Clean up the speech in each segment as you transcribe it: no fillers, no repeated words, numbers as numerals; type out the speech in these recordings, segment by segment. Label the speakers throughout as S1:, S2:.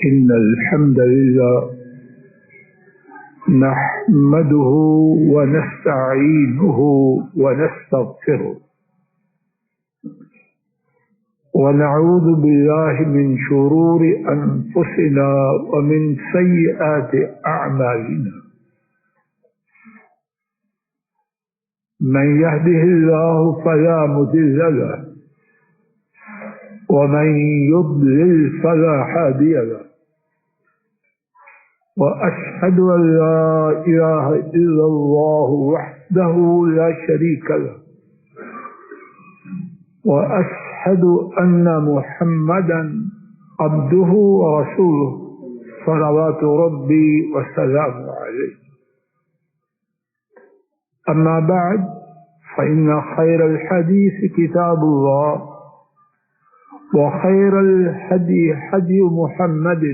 S1: إن الحمد لله نحمده ونستعينه ونستغفره ونعوذ بالله من شرور أنفسنا ومن سيئات أعمالنا من يهده الله فلا مضل له ومن يضلل فلا هادي له وأشهد أن لا إله إلا الله وحده لا شريك له وأشهد أن محمدا عبده ورسوله صلوات ربي وسلامه عليه. أما بعد فإن خير الحديث كتاب الله وخير الهدي هدي محمد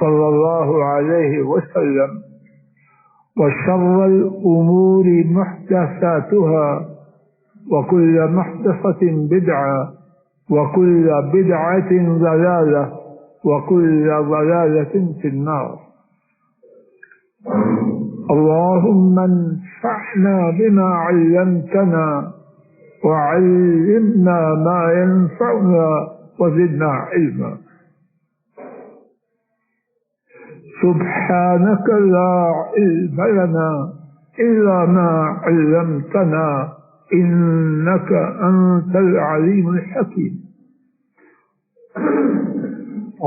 S1: صلى الله عليه وسلم وشر الأمور محدثاتها وكل محدثة بدعة وكل بدعة ضلالة وكل ضلالة في النار. اللهم انفعنا بما علمتنا وعلمنا ما ينفعنا وزدنا علما. سبحانك لا علم لنا إلا ما علمتنا إنك أنت العليم الحكيم.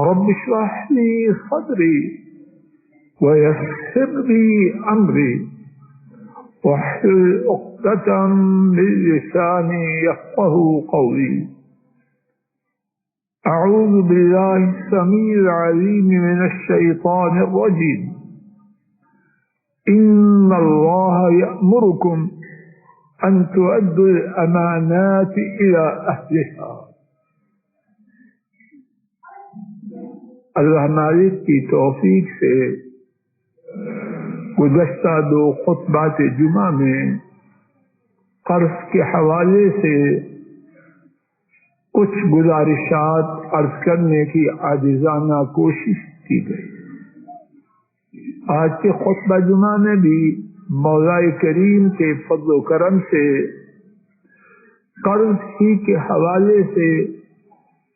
S1: رب اشرح لي صدري ويسر لي أمري واحلل عقدة من لساني يفقهوا قولي. أعوذ بالله السميع العليم من الشيطان الرجيم. إن الله يأمركم أن تؤدوا الأمانات إلى أهلها. اللہ مالک کی توفیق سے گزشتہ 2 خطبات جمعہ میں قرض کے حوالے سے کچھ گزارشات عرض کرنے کی عاجزانہ کوشش کی گئی. آج کے خطبہ جمعہ میں بھی مولا کریم کے فضل و کرم سے قرض ہی کے حوالے سے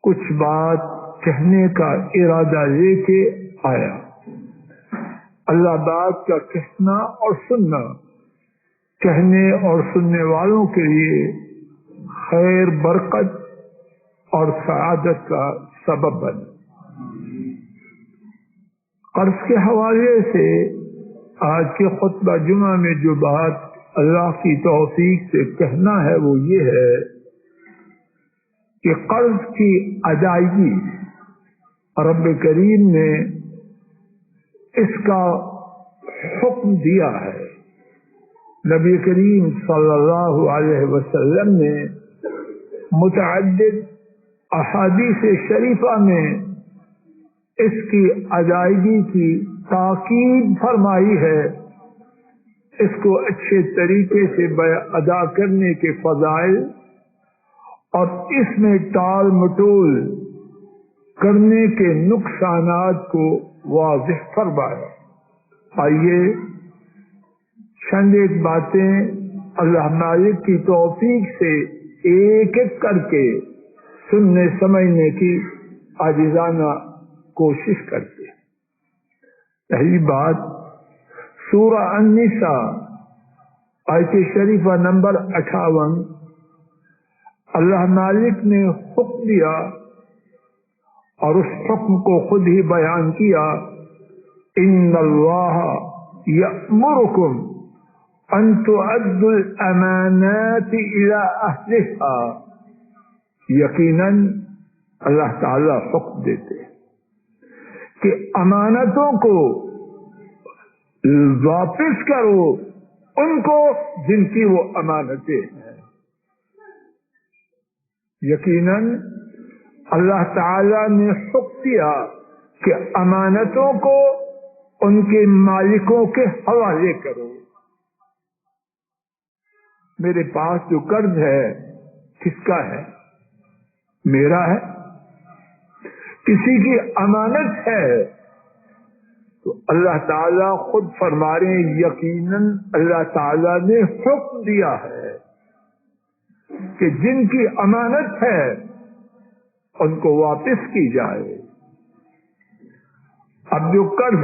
S1: کچھ بات کہنے کا ارادہ لے کے آیا. اللہ بات کا کہنا اور سننا کہنے اور سننے والوں کے لیے خیر، برکت اور سعادت کا سبب بنے. قرض کے حوالے سے آج کے خطبہ جمعہ میں جو بات اللہ کی توفیق سے کہنا ہے وہ یہ ہے کہ قرض کی ادائیگی رب کریم نے اس کا حکم دیا ہے. نبی کریم صلی اللہ علیہ وسلم نے متعدد احادیث شریفہ میں اس کی ادائیگی کی تاکید فرمائی ہے. اس کو اچھے طریقے سے ادا کرنے کے فضائل اور اس میں ٹال مٹول کرنے کے نقصانات کو واضح فرمایا. آئیے چند ایک باتیں اللہ مالک کی توفیق سے ایک ایک کر کے سننے سمجھنے کی عاجزانہ کوشش کرتے ہیں. پہلی بات سورہ النساء آیت شریفہ نمبر 58. اللہ مالک نے حکم دیا اور اس حکم کو خود ہی بیان کیا. ان اللہ یأمرکم ان تؤدوا الامانات الى اہلها. یقیناً اللہ تعالی حکم دیتے کہ امانتوں کو واپس کرو ان کو جن کی وہ امانتیں ہیں. یقیناً اللہ تعالی نے حکم دیا کہ امانتوں کو ان کے مالکوں کے حوالے کرو. میرے پاس جو قرض ہے کس کا ہے؟ میرا ہے. کسی کی امانت ہے تو اللہ تعالیٰ خود فرما رہے ہیں یقیناً اللہ تعالیٰ نے حکم دیا ہے کہ جن کی امانت ہے ان کو واپس کی جائے. اب جو قرض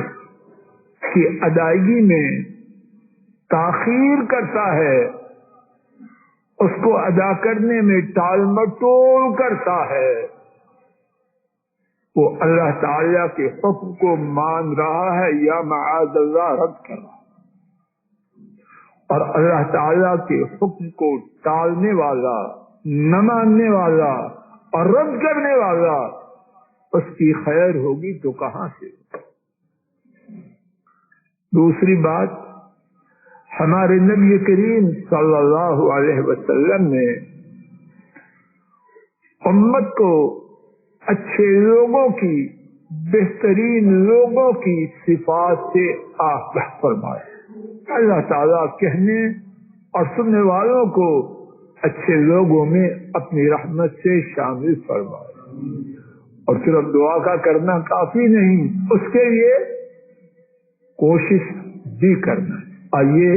S1: کی ادائیگی میں تاخیر کرتا ہے، اس کو ادا کرنے میں ٹال مٹول کرتا ہے، وہ اللہ تعالیٰ کے حکم کو مان رہا ہے یا معاذ اللہ رد کر رہا ہے. اور اللہ تعالیٰ کے حکم کو ٹالنے والا، نہ ماننے والا اور رد کرنے والا، اس کی خیر ہوگی تو کہاں سے؟ دوسری بات، ہمارے نبی کریم صلی اللہ علیہ وسلم نے امت کو اچھے لوگوں کی، بہترین لوگوں کی صفات سے آگاہ فرمایا. اللہ تعالیٰ کہنے اور سننے والوں کو اچھے لوگوں میں اپنی رحمت سے شامل فرمائے. اور صرف دعا کا کرنا کافی نہیں، اس کے لیے کوشش بھی کرنا. آئیے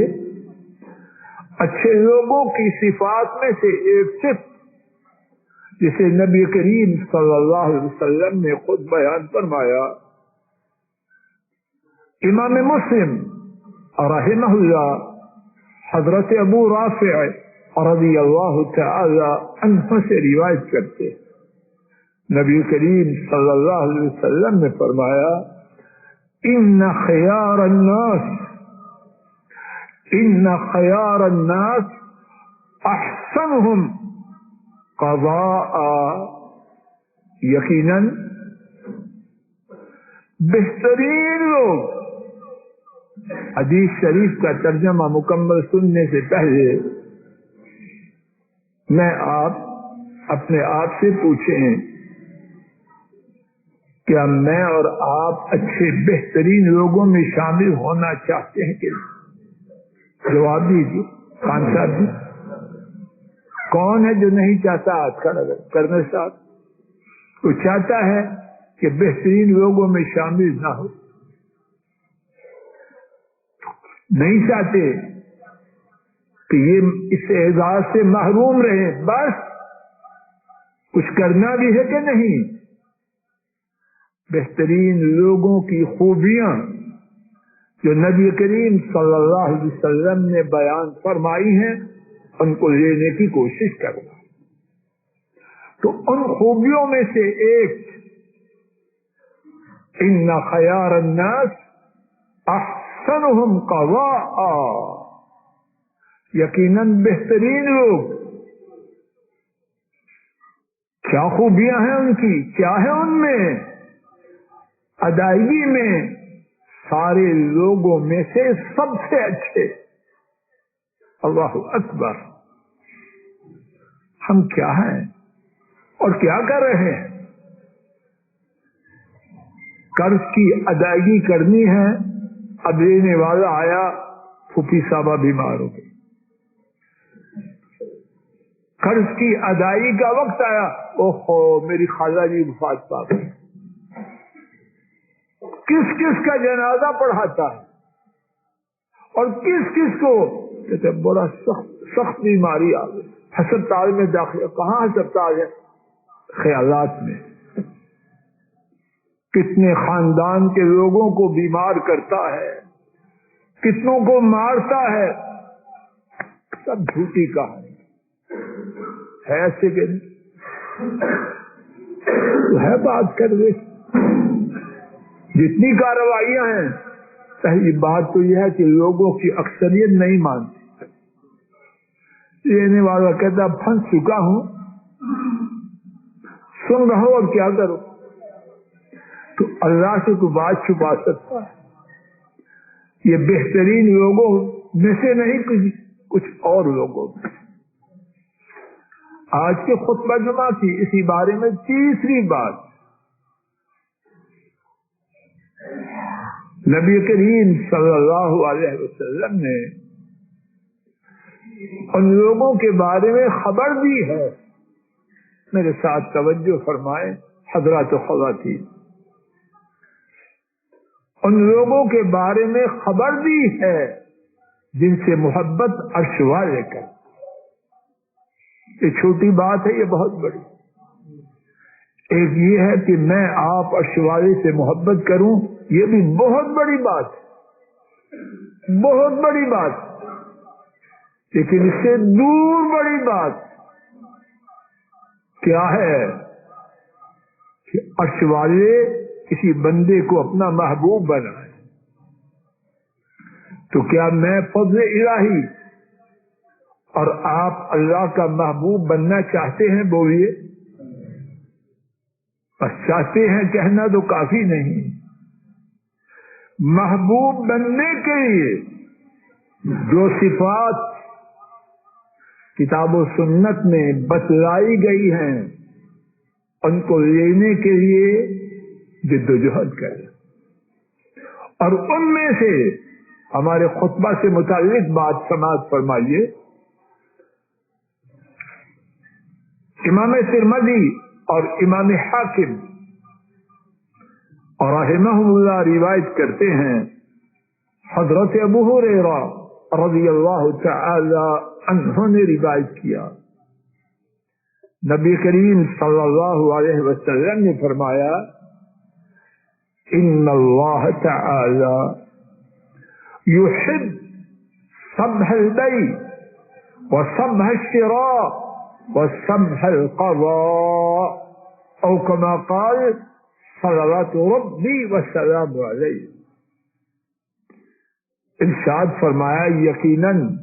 S1: اچھے لوگوں کی صفات میں سے ایک صفت جسے نبی کریم صلی اللہ علیہ وسلم نے خود بیان فرمایا، امام مسلم رحمہ اللہ حضرت ابو رافع رضی اللہ تعالی عنہ سے روایت کرتے، نبی کریم صلی اللہ علیہ وسلم نے فرمایا، ان خیار الناس احسنهم قضاء، یقیناً بہترین لوگ. حدیث شریف کا ترجمہ مکمل سننے سے پہلے میں اپنے آپ سے پوچھیں، کیا میں اور آپ اچھے بہترین لوگوں میں شامل ہونا چاہتے ہیں کہ نہیں؟ جواب دیجیے. خان صاحب جی، کون ہے جو نہیں چاہتا؟ ہاتھ کھڑا کرنے صاحب. وہ چاہتا ہے کہ بہترین لوگوں میں شامل نہ ہو. نہیں چاہتے کہ یہ اس اعزاز سے محروم رہے. بس کچھ کرنا بھی ہے کہ نہیں؟ بہترین لوگوں کی خوبیاں جو نبی کریم صلی اللہ علیہ وسلم نے بیان فرمائی ہیں ان کو لینے کی کوشش کرنا. تو ان خوبیوں میں سے ایک، ان خیار الناس احسنهم قضاء، یقیناً بہترین لوگ. کیا خوبیاں ہیں ان کی؟ کیا ہے ان میں؟ ادائیگی میں سارے لوگوں میں سے سب سے اچھے. اللہ اکبر. ہم کیا ہیں اور کیا کر رہے ہیں؟ قرض کی ادائیگی کرنی ہے، اب لینے والا آیا، پھوپھی صاحبہ بیمار ہو گئی. قرض کی ادائیگی کا وقت آیا، اوہو میری خالہ جی وفات پا گئی. کس کس کا جنازہ پڑھاتا ہے اور کس کس کو کہتے بڑا سخت بیماری آ گئی، ہسپتال میں داخل. کہاں ہسپتال ہے؟ خیالات میں. کتنے خاندان کے لوگوں کو بیمار کرتا ہے، کتنوں کو مارتا ہے. سب جھوٹی کہانی ہے. ایسے کہ ہے بات کر دے. جتنی کارروائیاں ہیں، پہلی بات تو یہ ہے کہ لوگوں کی اکثریت نہیں مانتی. لینے والا کہتا پھنس چکا ہوں، سن رہا ہوں، اب کیا کرو؟ تو اللہ سے کوئی بات چھپا سکتا ہے؟ یہ بہترین لوگوں میں سے نہیں، کچھ اور لوگوں میں. آج کے خطبہ جمعہ کی اسی بارے میں تیسری بات، نبی کریم صلی اللہ علیہ وسلم نے ان لوگوں کے بارے میں خبر دی ہے. میرے ساتھ توجہ فرمائیں، حضرات و خواتین، ان لوگوں کے بارے میں خبر دی ہے جن سے محبت عرش والے کا۔ یہ چھوٹی بات ہے، یہ بہت بڑی۔ ایک یہ ہے کہ میں آپ عرش والے سے محبت کروں، یہ بھی بہت بڑی بات ہے، بہت بڑی بات۔ لیکن اس سے دور بڑی بات کیا ہے کہ عرش والے کسی بندے کو اپنا محبوب بنائے۔ تو کیا میں فضل الہی اور آپ اللہ کا محبوب بننا چاہتے ہیں؟ بولیے۔ بس چاہتے ہیں کہنا تو کافی نہیں، محبوب بننے کے لیے جو صفات کتاب و سنت میں بتلائی گئی ہیں ان کو لینے کے لیے جدوجہد کریں۔ اور ان میں سے ہمارے خطبہ سے متعلق بات سماعت فرمائیے۔ امام ترمذی اور امام حاکم اور رحمہم اللہ روایت کرتے ہیں، حضرت ابو ہریرہ رضی اللہ تعالی عنہ نے روایت کیا، نبی کریم صلی اللہ علیہ وسلم نے فرمایا، ان اللہ تعالی يحب سمح البيع وسمح الشراء وسمح القضاء او كما قال صلوات ربي وسلام عليه۔ ارشاد فرمایا، یقیناً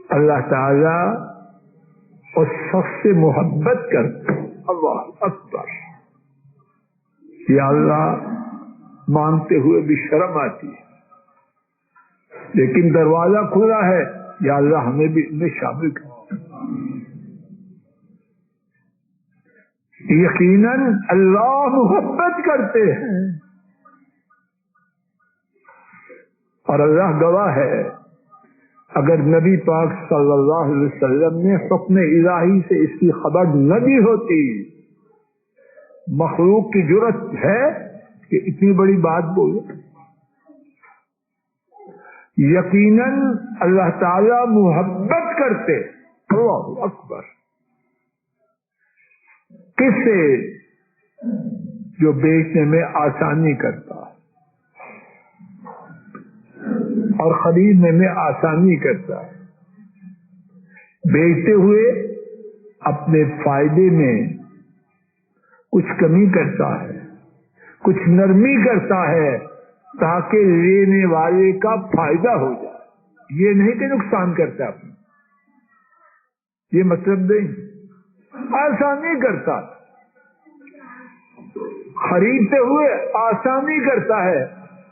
S1: اللہ تعالی اس شخص سے محبت کرتے۔ اللہ اکبر! یا اللہ، مانتے ہوئے بھی شرم آتی ہے، لیکن دروازہ کھلا ہے، یا اللہ ہمیں بھی ان میں شامل کر۔ یقیناً اللہ محبت کرتے ہیں، اور اللہ گواہ ہے، اگر نبی پاک صلی اللہ علیہ وسلم نے حکم الہی سے اس کی خبر نہ دی ہوتی، مخلوق کی جرأت ہے کہ اتنی بڑی بات بولے؟ یقیناً اللہ تعالی محبت کرتے۔ اللہ اکبر! کس سے؟ جو بیچنے میں آسانی کرتا اور خریدنے میں آسانی کرتا ہے، بیچتے ہوئے اپنے فائدے میں کچھ کمی کرتا ہے، کچھ نرمی کرتا ہے تاکہ لینے والے کا فائدہ ہو جائے، یہ نہیں کہ نقصان کرتا اپنا، یہ مطلب نہیں، آسانی کرتا، خریدتے ہوئے آسانی کرتا ہے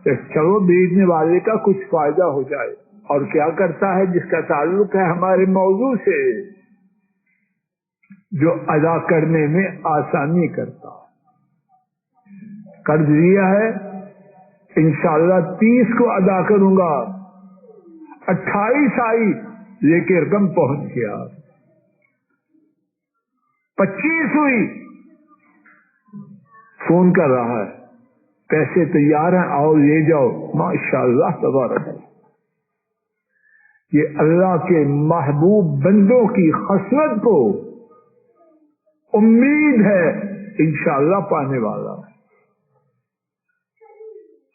S1: کہ چلو بیچنے والے کا کچھ فائدہ ہو جائے۔ اور کیا کرتا ہے جس کا تعلق ہے ہمارے موضوع سے، جو ادا کرنے میں آسانی کرتا۔ قرض لیا ہے، انشاءاللہ 30 کو ادا کروں گا، 28 آئی لیکن رقم پہنچ گیا، 25 ہوئی، فون کر رہا ہے، پیسے تیار ہیں، آؤ لے جاؤ، ماشاءاللہ تبارک۔ یہ اللہ کے محبوب بندوں کی خصلت کو امید ہے انشاءاللہ پانے والا ہے۔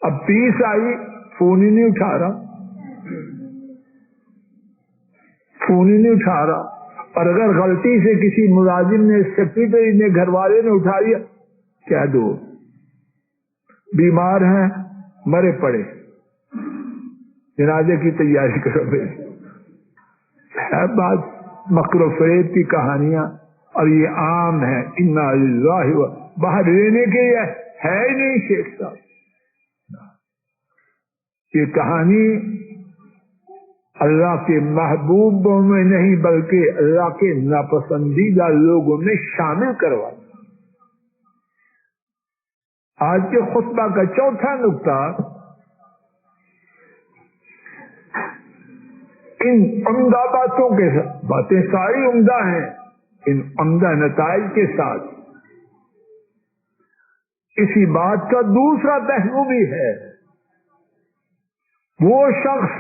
S1: اب 30 آئی، فون ہی نہیں اٹھا رہا، اور اگر غلطی سے کسی ملازم نے، سیکریٹری نے، گھر والے نے اٹھا لیا، کیا دو، بیمار ہیں، مرے پڑے، جنازے کی تیاری کرو۔ ہے بات مکر و فریب کی کہانیاں، اور یہ عام ہے، انا للہ و باہر لینے کے لیے ہے ہی نہیں شیخ صاحب۔ یہ کہانی اللہ کے محبوبوں میں نہیں بلکہ اللہ کے ناپسندیدہ لوگوں میں شامل کروا۔ آج کے خطبہ کا چوتھا نقطہ، ان عمدہ باتوں کے ساتھ، باتیں ساری عمدہ ہیں، ان عمدہ نتائج کے ساتھ اسی بات کا دوسرا پہلو بھی ہے، وہ شخص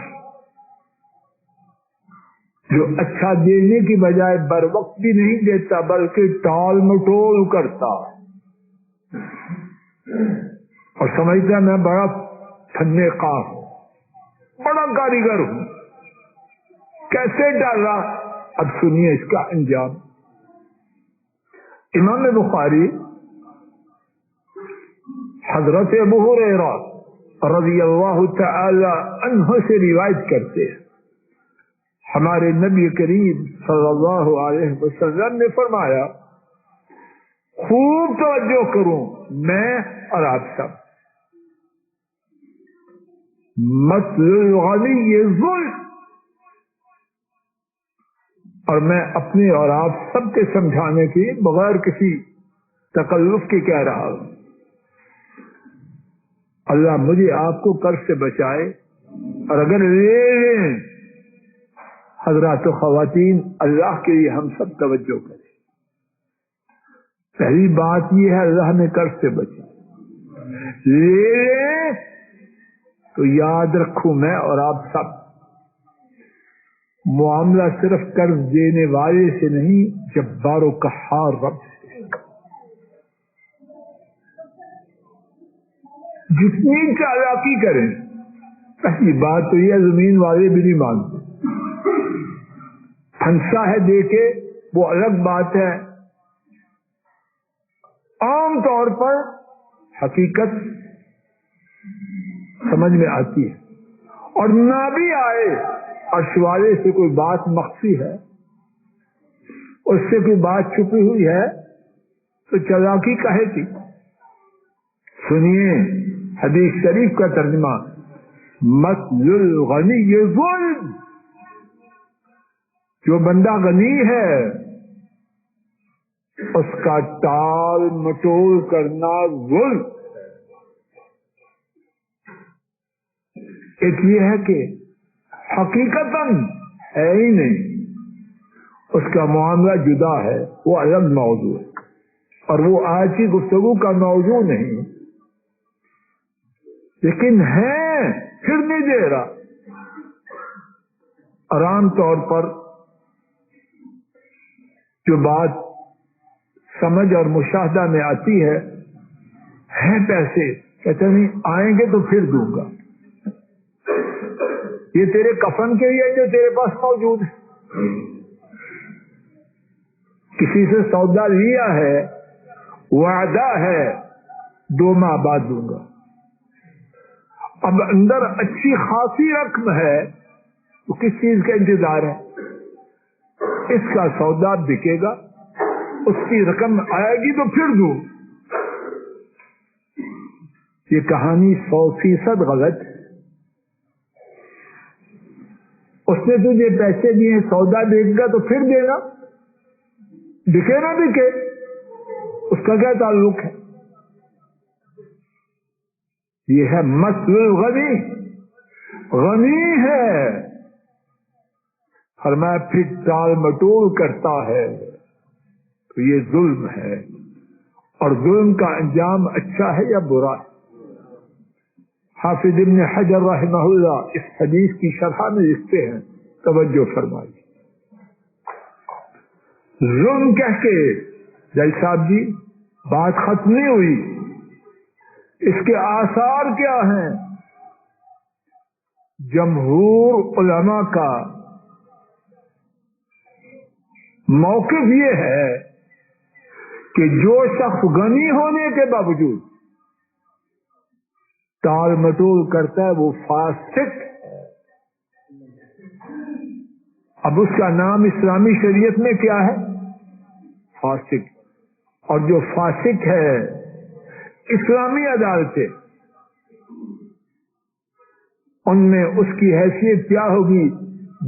S1: جو اچھا دینے کی بجائے بر وقت بھی نہیں دیتا بلکہ ٹال مٹول کرتا اور سمجھتا میں بڑا فن کار ہوں، بڑا کاریگر ہوں، کیسے ڈالا؟ اب سنیے اس کا انجام۔ امام بخاری حضرت ابو ہریرہ رضی اللہ تعالی عنہ سے روایت کرتے ہیں، ہمارے نبی کریم صلی اللہ علیہ وسلم نے فرمایا، خوب توجہ کروں میں اور آپ سب، مثل الغنی ظلم، اور میں اپنے اور آپ سب کے سمجھانے کی بغیر کسی تکلف کے کہہ رہا ہوں، اللہ مجھے آپ کو قرض سے بچائے، اور اگر لے لیں حضرات و خواتین اللہ کے لیے ہم سب توجہ کریں۔ پہلی بات یہ ہے اللہ نے قرض سے بچائے، لے لیں تو یاد رکھوں میں اور آپ سب، معاملہ صرف قرض دینے والے سے نہیں، جبار و قہار رب سے۔ جتنی چالاکی کریں، پہلی بات تو یہ زمین والے بھی نہیں مانتے، پھنسا ہے دے کے وہ الگ بات ہے، عام طور پر حقیقت سمجھ میں آتی ہے، اور نہ بھی آئے عرش والے سے کوئی بات مخفی ہے، اس سے کوئی بات چھپی ہوئی ہے تو چلاکی کہے کی۔ سنیے حدیث شریف کا ترجمہ، مثل الغنی ظلم، جو بندہ غنی ہے اس کا ٹال مٹول کرنا ظلم۔ ایک یہ ہے کہ حقیقتاً ہے ہی نہیں، اس کا معاملہ جدا ہے، وہ الگ موضوع ہے، اور وہ آج کی گفتگو کا موضوع نہیں، لیکن ہے پھر نہیں دے رہا۔ اور عام طور پر جو بات سمجھ اور مشاہدہ میں آتی ہے پیسے، کہتے نہیں آئیں گے تو پھر دوں گا، یہ تیرے کفن کے لیے جو تیرے پاس موجود ہے۔ کسی سے سودا لیا ہے، وعدہ ہے 2 ماہ بعد دوں گا، اب اندر اچھی خاصی رقم ہے تو کس چیز کا انتظار ہے؟ اس کا سودا بکے گا، اس کی رقم آئے گی تو پھر دوں۔ یہ کہانی 100% غلط ہے۔ اس نے تجھے پیسے دیے، سودا بک گا تو پھر دینا، بکے نہ بکے اس کا کیا تعلق ہے؟ یہ ہے مثل الغنی، غنی ہے فرمایا پھر ٹال مٹول کرتا ہے تو یہ ظلم ہے، اور ظلم کا انجام اچھا ہے یا برا ہے؟ حافظ ابن حجر رحمہ اللہ اس حدیث کی شرح میں لکھتے ہیں، توجہ فرمائیے۔ ظلم کہہ کے جی صاحب جی بات ختم نہیں ہوئی، اس کے آثار کیا ہیں؟ جمہور علماء کا موقف یہ ہے کہ جو شخص غنی ہونے کے باوجود ٹال مٹول کرتا ہے وہ فاسق ہے۔ اب اس کا نام اسلامی شریعت میں کیا ہے؟ فاسق۔ اور جو فاسق ہے اسلامی عدالتیں ان میں اس کی حیثیت کیا ہوگی؟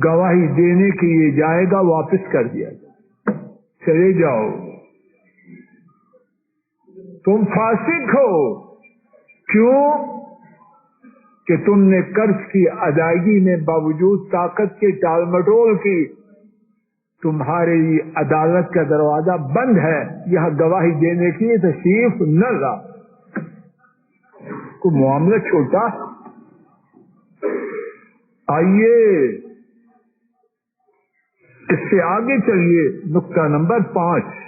S1: گواہی دینے کے لیے جائے گا، واپس کر دیا جائے، چلے جاؤ تم فاسق ہو۔ کیوں؟ کہ تم نے قرض کی ادائیگی میں باوجود طاقت کے ٹال مٹول کی، تمہارے لیے عدالت کا دروازہ بند ہے، یہاں گواہی دینے کے لیے تشریف نہ لا۔ کو معاملہ چھوٹا. آئیے اس سے آگے چلیے. نقطہ نمبر 5.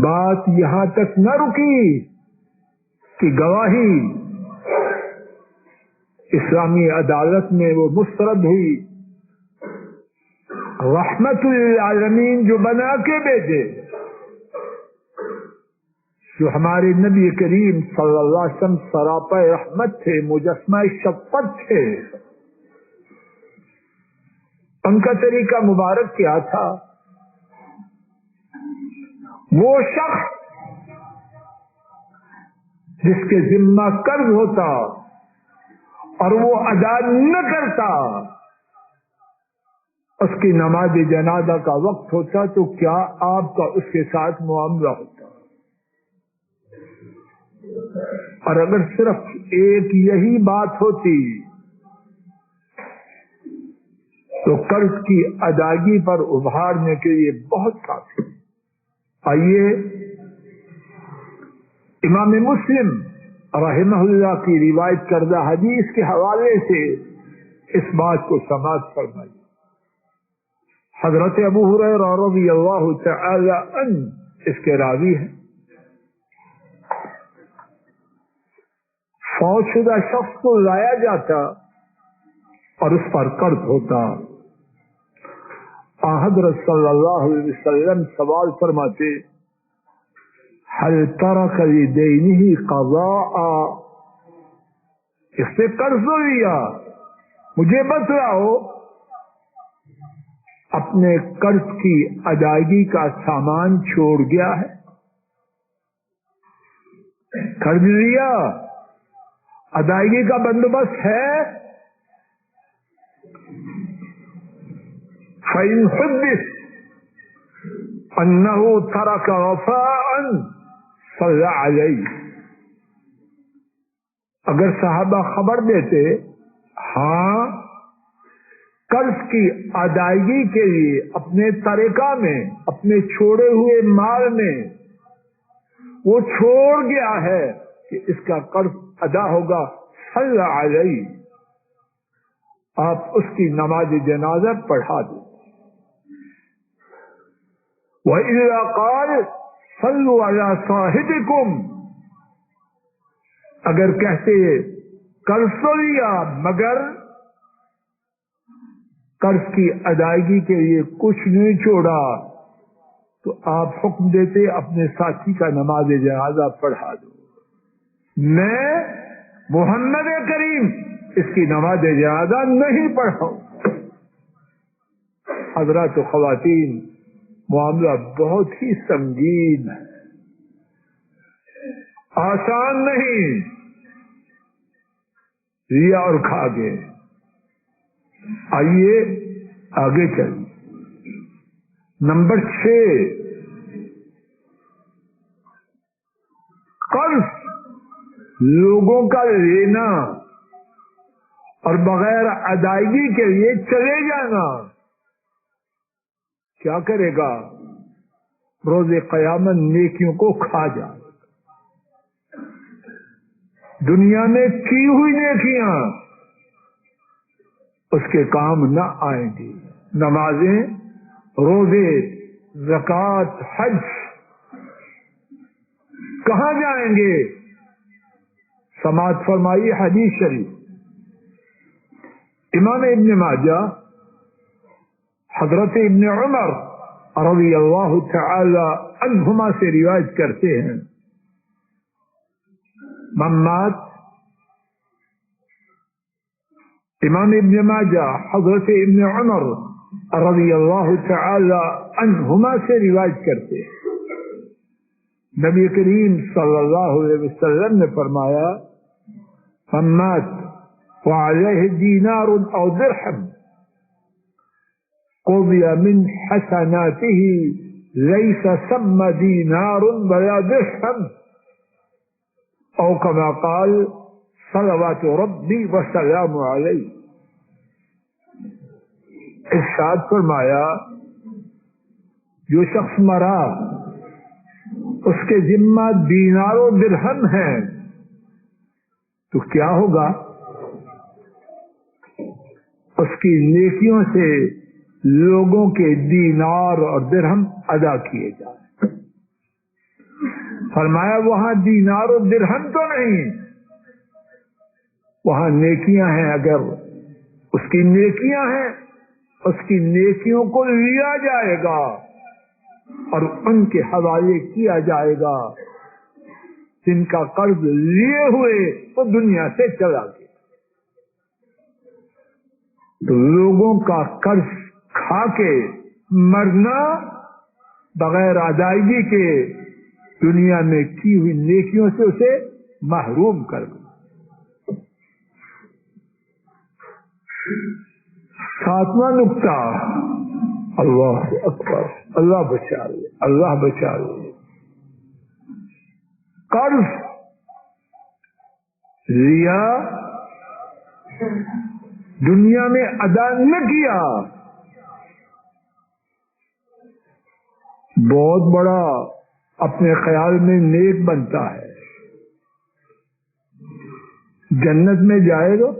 S1: بات یہاں تک نہ رکی کہ گواہی اسلامی عدالت میں وہ مسترد ہوئی. رحمت للعالمین جو بنا کے بھیجے، جو ہمارے نبی کریم صلی اللہ علیہ وسلم سراپا رحمت تھے، مجسمہ شفقت تھے، ان کا طریقہ مبارک کیا تھا؟ وہ شخص جس کے ذمہ قرض ہوتا اور وہ ادا نہ کرتا، اس کی نماز جنازہ کا وقت ہوتا تو کیا آپ کا اس کے ساتھ معاملہ ہوتا؟ اور اگر صرف ایک یہی بات ہوتی تو قرض کی ادائیگی پر ابھارنے کے لیے بہت کافی. آئیے امام مسلم رحمہ اللہ کی روایت کردہ حدیث کے حوالے سے اس بات کو سماعت فرمائی. حضرت ابو ہریرہ رضی اللہ تعالی عنہ اس کے راوی ہیں. فوت شدہ شخص کو لایا جاتا اور اس پر قرض ہوتا. حضرت صلی اللہ علیہ وسلم سوال فرماتے، هل ترک لدینہ قضاء، اس سے قرض لیا، مجھے بتلاؤ اپنے قرض کی ادائیگی کا سامان چھوڑ گیا ہے؟ قرض لیا، ادائیگی کا بندوبست ہے؟ فَإِنْ حُدِّثَ أَنَّهُ تَرَكَ وَفَاءً صَلَّى عَلَيْهِ، اگر صحابہ خبر دیتے ہاں قرض کی ادائیگی کے لیے اپنے طریقہ میں، اپنے چھوڑے ہوئے مال میں وہ چھوڑ گیا ہے کہ اس کا قرض ادا ہوگا، صلی علیہ، آپ اس کی نماز جنازہ پڑھا دیں. وَإِذَا قَالَ صَلُّوا عَلَى صَاحِبِكُمْ، اگر کہتے قرض تو لیا مگر قرض کی ادائیگی کے لیے کچھ نہیں چھوڑا، تو آپ حکم دیتے اپنے ساتھی کا نماز جنازہ پڑھا دو. میں محمد کریم اس کی نماز جنازہ نہیں پڑھاؤں. حضرات و خواتین، معاملہ بہت ہی سنگین ہے، آسان نہیں. لیا اور کھا گئے. آئیے آگے چلیں. نمبر 6، قرض لوگوں کا لینا اور بغیر ادائیگی کے لیے چلے جانا. کیا کرے گا؟ روز قیامت نیکیوں کو کھا جائے. دنیا میں کی ہوئی نیکیاں اس کے کام نہ آئیں گی. نمازیں، روزے، زکوٰۃ، حج کہاں جائیں گے؟ سماعت فرمائی حدیث شریف. امام ابن ماجہ حضرت ابن عمر رضی اللہ تعالی عنہما سے روایت کرتے ہیں، من مات، امام ابن ماجہ حضرت ابن عمر رضی اللہ تعالی عنہما سے روایت کرتے ہیں، نبی کریم صلی اللہ علیہ وسلم نے فرمایا، من مات وعليه دینار او درہم قضی من حسناته ليس ثم دینار ولا درہم او كما قال صلوات ربی وسلام علیہ. ارشاد فرمایا، جو شخص مرا اس کے ذمہ دینار و درہم ہیں، تو کیا ہوگا؟ اس کی نیکیوں سے لوگوں کے دینار اور درہم ادا کیے جائیں۔ فرمایا وہاں دینار و درہم تو نہیں، وہاں نیکیاں ہیں۔ اگر اس کی نیکیاں ہیں، اس کی نیکیوں کو لیا جائے گا اور ان کے حوالے کیا جائے گا۔ جن کا قرض لیے ہوئے وہ دنیا سے چلا گیا، تو لوگوں کا قرض کھا کے مرنا بغیر ادائیگی کے دنیا میں کی ہوئی نیکیوں سے اسے محروم کر دیا۔ 7واں نقطہ، اللہ اکبر، اللہ بچا لے، اللہ بچا لے۔ قرض لیا، دنیا میں ادا نہ کیا، بہت بڑا اپنے خیال میں نیک بنتا ہے، جنت میں جائے گا۔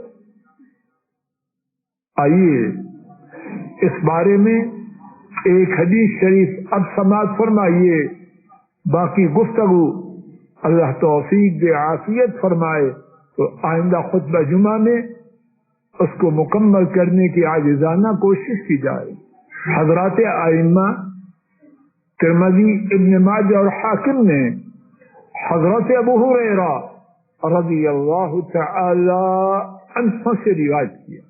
S1: آئیے اس بارے میں ایک حدیث شریف اب سماعت فرمائیے، باقی گفتگو اللہ توفیق دے، عافیت فرمائے تو آئندہ خطبہ جمعہ میں اس کو مکمل کرنے کی عاجزانہ کوشش کی جائے۔ حضرات ائمہ ترمذی، ابن ماجہ اور حاکم نے حضرت ابو ہریرہ رضی اللہ تعالی عنہ سے روایت کیا،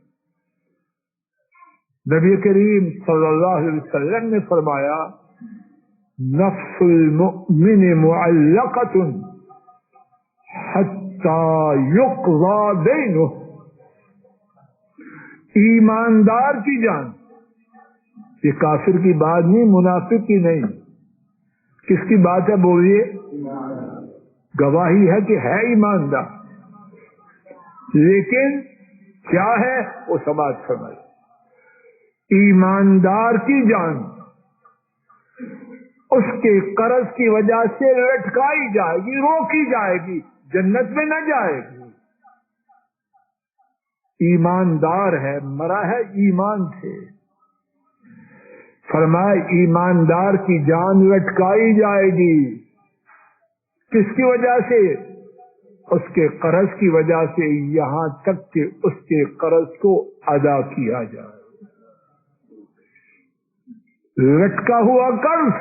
S1: نبی کریم صلی اللہ علیہ وسلم نے فرمایا نفس المؤمن معلقۃ حتی یقضى دینہ، ایماندار کی جان، یہ کافر کی بات نہیں، منافق کی نہیں، کس کی بات ہے بولیے؟ گواہی ہے کہ ہے ایماندار، لیکن کیا ہے وہ سماعت فرمائے۔ ایماندار کی جان اس کے قرض کی وجہ سے لٹکائی جائے گی، روکی جائے گی، جنت میں نہ جائے گی۔ ایماندار ہے، مرا ہے ایمان سے، فرمائے ایماندار کی جان لٹکائی جائے گی، کس کی وجہ سے؟ اس کے قرض کی وجہ سے، یہاں تک کہ اس کے قرض کو ادا کیا جائے۔ لٹکا ہوا قرض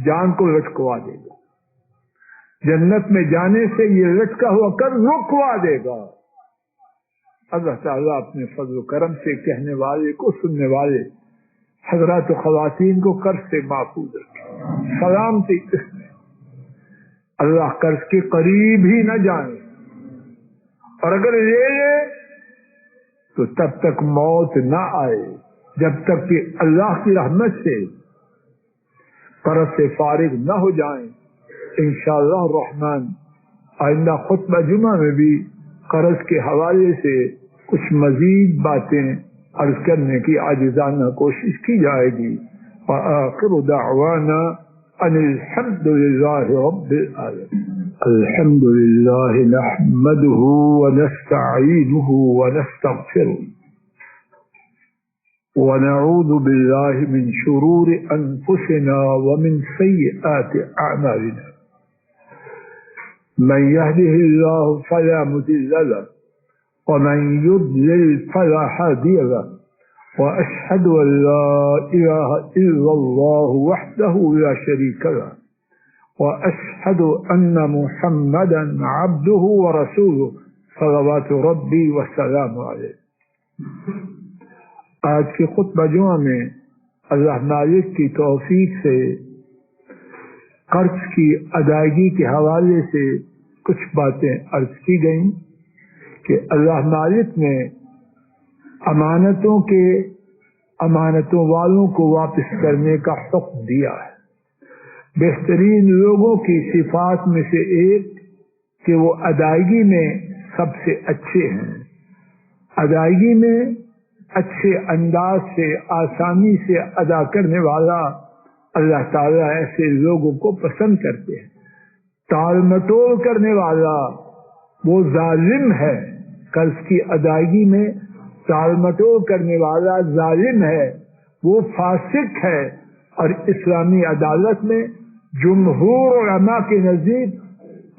S1: جان کو لٹکوا دے گا، جنت میں جانے سے یہ لٹکا ہوا قرض رکوا دے گا۔ اللہ تعالیٰ اپنے فضل و کرم سے کہنے والے کو، سننے والے حضرات و خواتین کو قرض سے محفوظ رکھے، سلامتی۔ اللہ قرض کے قریب ہی نہ جانے، اور اگر لے لے تو تب تک موت نہ آئے جب تک کہ اللہ کی رحمت سے قرض سے فارغ نہ ہو جائیں۔ انشاءاللہ الرحمن آئندہ خطبہ جمعہ میں بھی قرض کے حوالے سے کچھ مزید باتیں عرض کرنے کی عاجزانہ کوشش کی جائے گی۔ وآخر دعوانا ان الحمد للہ رب العالمین۔ الحمد للہ نحمده ونستعینه ونستغفره ونعوذ باللہ من شرور انفسنا ومن سیئات اعمالنا، من يهده الله فلا مضل له ومن يضلل فلا هادي له، وأشهد أن لا إله إلا الله وحده لا شريك له، وأشهد أن محمدا عبده ورسوله صلوات ربي وسلامه عليه۔ آج کے خطبہ جمعہ میں اللہ مالک کی توفیق سے قرض کی ادائیگی کے حوالے سے کچھ باتیں عرض کی گئیں کہ اللہ مالک نے امانتوں والوں کو واپس کرنے کا حکم دیا ہے۔ بہترین لوگوں کی صفات میں سے ایک کہ وہ ادائیگی میں سب سے اچھے ہیں، ادائیگی میں اچھے انداز سے، آسانی سے ادا کرنے والا اللہ تعالیٰ ایسے لوگوں کو پسند کرتے ہیں۔ ٹال مٹول کرنے والا وہ ظالم ہے، قرض کی ادائیگی میں ٹال مٹول کرنے والا ظالم ہے، وہ فاسق ہے، اور اسلامی عدالت میں جمہور علماء کے نزدیک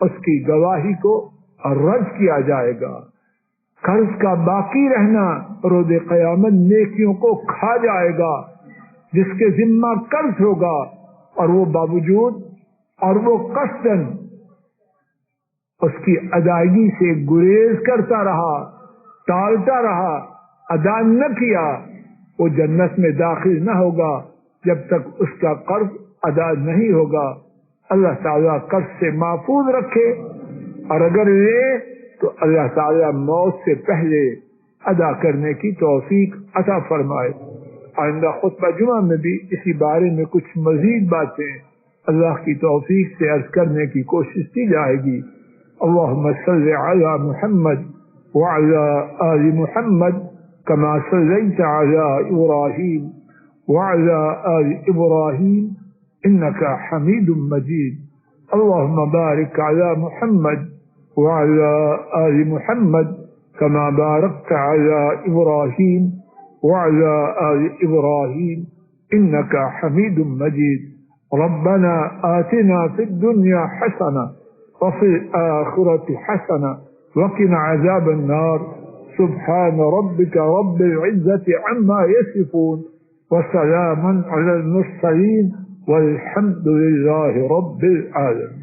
S1: اس کی گواہی کو رد کیا جائے گا۔ قرض کا باقی رہنا روز قیامت نیکیوں کو کھا جائے گا۔ جس کے ذمہ قرض ہوگا اور وہ باوجود اور وہ قصداً اس کی ادائیگی سے گریز کرتا رہا، ٹالتا رہا، ادا نہ کیا، وہ جنت میں داخل نہ ہوگا جب تک اس کا قرض ادا نہیں ہوگا۔ اللہ تعالیٰ قرض سے محفوظ رکھے، اور اگر لے تو اللہ تعالیٰ موت سے پہلے ادا کرنے کی توفیق عطا فرمائے۔ آئندہ خطبہ جمعہ میں بھی اسی بارے میں کچھ مزید باتیں اللہ کی توفیق سے عرض کرنے کی کوشش کی جائے گی۔ اللہم صلی علی محمد وعلی آل محمد کما صلیت علی ابراہیم وعلی آل ابراہیم انک حمید مجید۔ اللہم بارک علی محمد وعلی آل محمد کما بارکت علی ابراہیم وعلى آل إبراهيم إنك حميد مجيد۔ ربنا آتنا في الدنيا حسنة وفي الآخرة حسنة وقنا عذاب النار۔ سبحان ربك رب العزة عما يصفون وسلام على المرسلين والحمد لله رب العالمين۔